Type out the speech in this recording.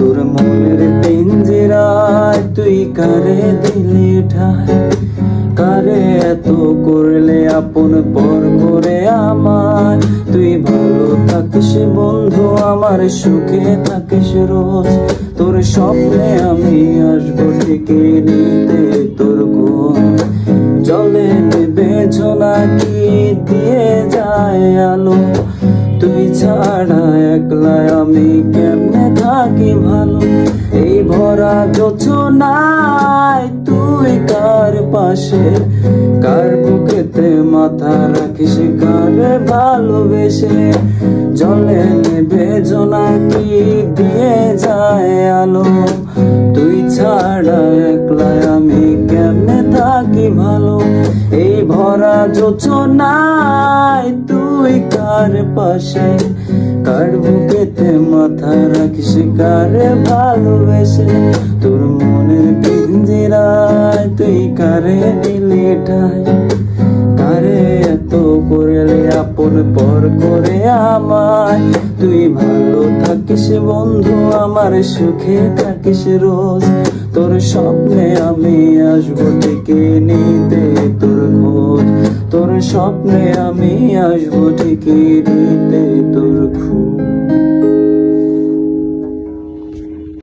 তোর মনের পিঞ্জিরায় তুই কারে দিলি ঠাই, কারে এত করলে আপন পর করে আমার। তুই ভালো থাকিস বন্ধু আমার, সুখে থাকিস রোজ। তোর স্বপ্নে আমি আসবো ঠিকই নিতে তোর খোঁজ। জলে নেবে ঝোনাকি দিয়ে যায় আলো, তুই ছাড়া একলা আমি কেমনে থাকি ভালো। এই ভরা জোছনায় তুই কার পাশে, কার বুকেতে মাথা রাখিস, কার ভালোবেসে। জলে নেবে জোনাকি দিয়ে যায় আলো, তুই ছাড়া একলা আমি কেমনে থাকি ভালো। এই ভরা জোছনায় তুই কার পাশে, কার বুকেতে মাথা রাখিস, কার ভালোবেসে। তোর মনের পিঞ্জিরায় তুই কারে দিলি ঠাই, কারে এত করলে আপন পর করে আমায়। তুই ভালো থাকিস বন্ধু আমার, সুখে থাকিস রোজ। তোর স্বপ্নে আমি আসবো ঠিকই নিতে তোর খোঁজ। তোর স্বপ্নে আমি আসবো ঠিকই নিতে তোর খোঁজ।